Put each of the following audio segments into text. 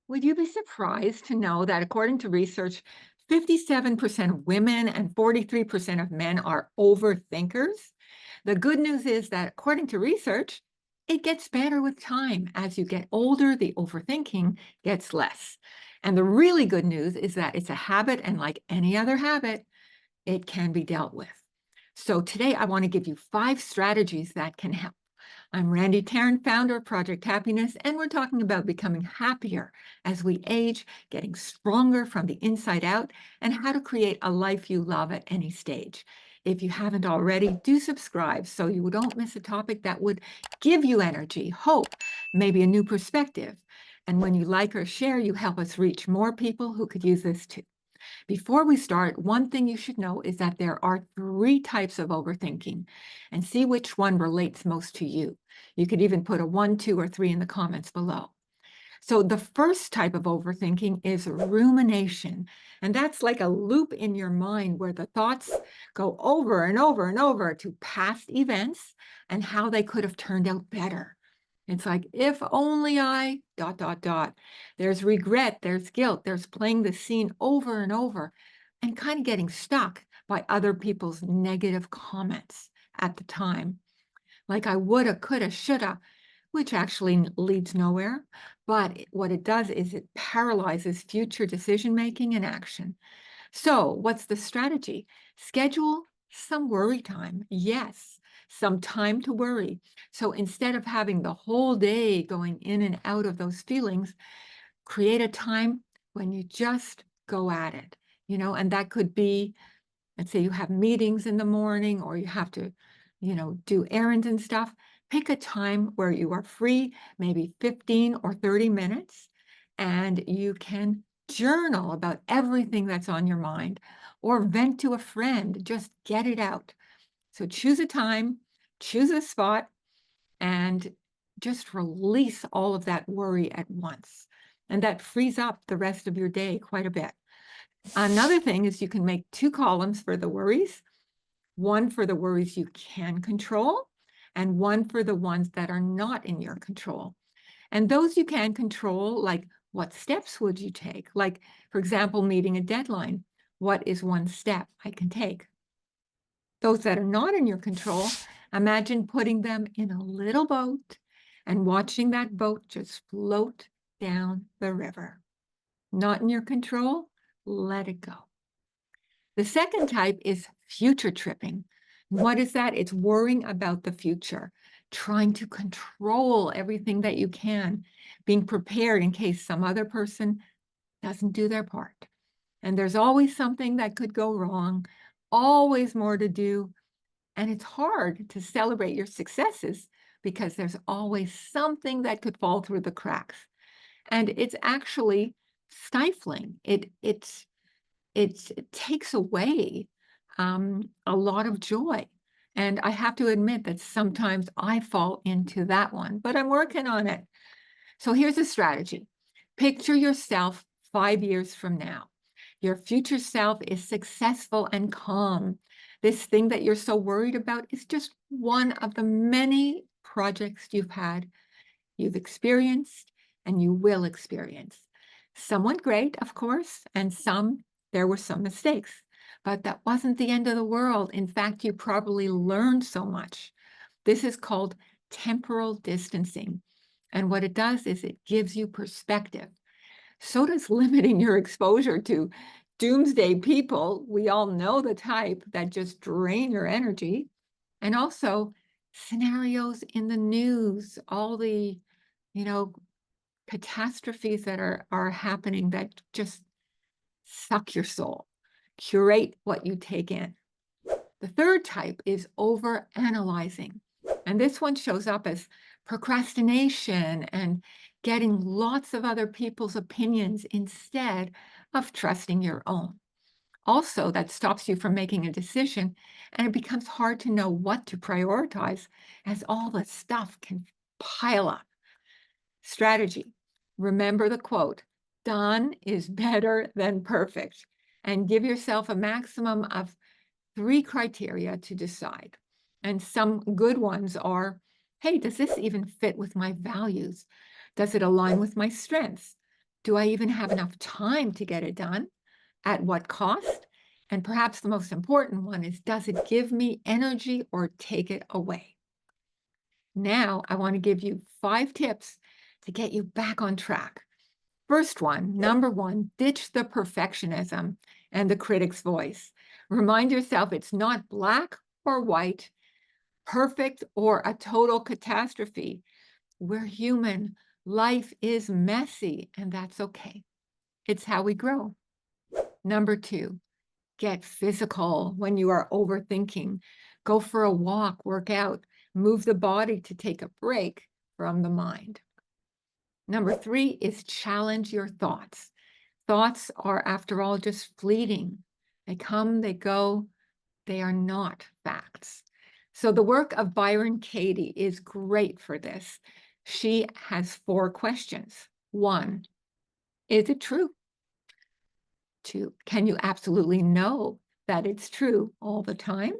Would you be surprised to know that according to research, 57% of women and 43% of men are overthinkers? The good news is that according to research, it gets better with time. As you get older, the overthinking gets less. And the really good news is that it's a habit, and like any other habit, it can be dealt with. So today I want to give you 5 strategies that can help. I'm Randy Tarrant, founder of Project Happiness, and we're talking about becoming happier as we age, getting stronger from the inside out, and how to create a life you love at any stage. If you haven't already, do subscribe so you don't miss a topic that would give you energy, hope, maybe a new perspective. And when you like or share, you help us reach more people who could use this too. Before we start, one thing you should know is that there are 3 types of overthinking, and see which one relates most to you. You could even put a 1, 2, or 3 in the comments below. So the first type of overthinking is rumination, and that's like a loop in your mind where the thoughts go over and over and over to past events and how they could have turned out better. It's like, if only I, dot, dot, dot. There's regret, there's guilt, there's playing the scene over and over and kind of getting stuck by other people's negative comments at the time. Like I woulda, coulda, shoulda, which actually leads nowhere. But what it does is it paralyzes future decision making and action. So, what's the strategy? Schedule some worry time. Yes, some time to worry. So, instead of having the whole day going in and out of those feelings, create a time when you just go at it, and that could be, let's say you have meetings in the morning or you have to, do errands and stuff. Pick a time where you are free, maybe 15 or 30 minutes, and you can journal about everything that's on your mind or vent to a friend. Just get it out. So choose a time, choose a spot, and just release all of that worry at once. And that frees up the rest of your day quite a bit. Another thing is you can make 2 columns for the worries, one for the worries you can control, and one for the ones that are not in your control. And those you can control, like what steps would you take? Like, for example, meeting a deadline. What is one step I can take? Those that are not in your control, imagine putting them in a little boat and watching that boat just float down the river. Not in your control, let it go. The second type is future tripping. What is that? It's worrying about the future, trying to control everything that you can, being prepared in case some other person doesn't do their part. And there's always something that could go wrong, always more to do. And it's hard to celebrate your successes because there's always something that could fall through the cracks. And it's actually stifling. It takes away a lot of joy. And I have to admit that sometimes I fall into that one, but I'm working on it. So here's a strategy. Picture yourself 5 years from now. Your future self is successful and calm. This thing that you're so worried about is just one of the many projects you've experienced, and you will experience. Some went great, of course, and there were some mistakes, but that wasn't the end of the world. In fact, you probably learned so much. This is called temporal distancing. And what it does is it gives you perspective. So does limiting your exposure to doomsday people. We all know the type that just drain your energy. And also scenarios in the news, all the, catastrophes that are happening that just suck your soul. Curate what you take in. The third type is overanalyzing. And this one shows up as procrastination and getting lots of other people's opinions instead of trusting your own. Also, that stops you from making a decision, and it becomes hard to know what to prioritize as all the stuff can pile up. Strategy. Remember the quote, done is better than perfect, and give yourself a maximum of 3 criteria to decide. And some good ones are, hey, does this even fit with my values? Does it align with my strengths? Do I even have enough time to get it done? At what cost? And perhaps the most important one is, does it give me energy or take it away? Now, I want to give you 5 tips to get you back on track. First one, number 1, ditch the perfectionism and the critic's voice. Remind yourself it's not black or white, perfect or a total catastrophe. We're human. Life is messy, and that's okay. It's how we grow. Number 2, get physical when you are overthinking. Go for a walk, work out, move the body to take a break from the mind. Number 3 is challenge your thoughts. Thoughts are, after all, just fleeting. They come, they go, they are not facts. So the work of Byron Katie is great for this. She has 4 questions. 1, is it true? 2, can you absolutely know that it's true all the time?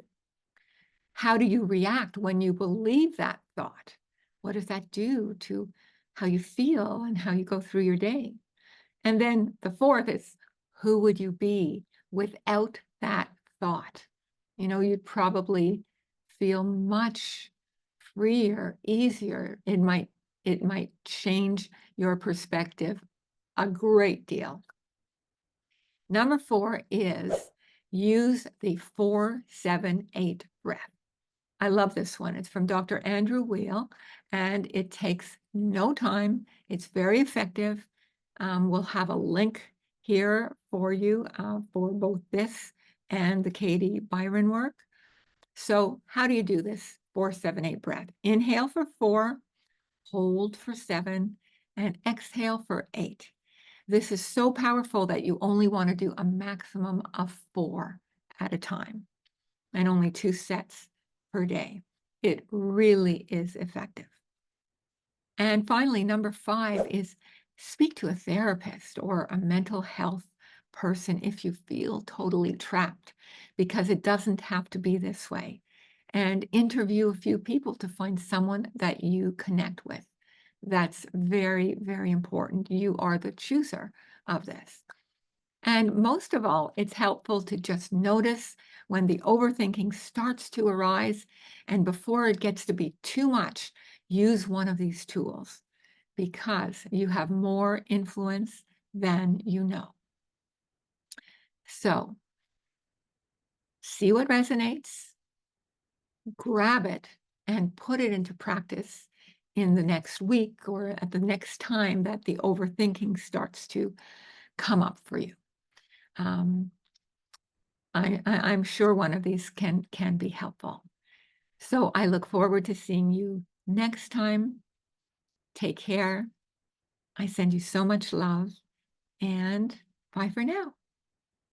How do you react when you believe that thought? What does that do to how you feel and how you go through your day? And then the 4th is, who would you be without that thought? You'd probably feel much freer, easier. It might change your perspective a great deal. Number 4 is use the 4-7-8 breath. I love this one. It's from Dr. Andrew Weil, and it takes no time. It's very effective. We'll have a link here for you for both this and the Katie Byron work. So how do you do this 4-7-8 breath? Inhale for 4, hold for 7, and exhale for 8. This is so powerful that you only want to do a maximum of 4 at a time and only 2 sets per day. It really is effective. And finally, number 5 is speak to a therapist or a mental health person if you feel totally trapped, because it doesn't have to be this way. And interview a few people to find someone that you connect with. That's very, very important. You are the chooser of this. And most of all, it's helpful to just notice when the overthinking starts to arise, and before it gets to be too much, use one of these tools, because you have more influence than you know. So, see what resonates, grab it, and put it into practice in the next week or at the next time that the overthinking starts to come up for you. I'm sure one of these can be helpful. So I look forward to seeing you next time. Take care. I send you so much love, and bye for now.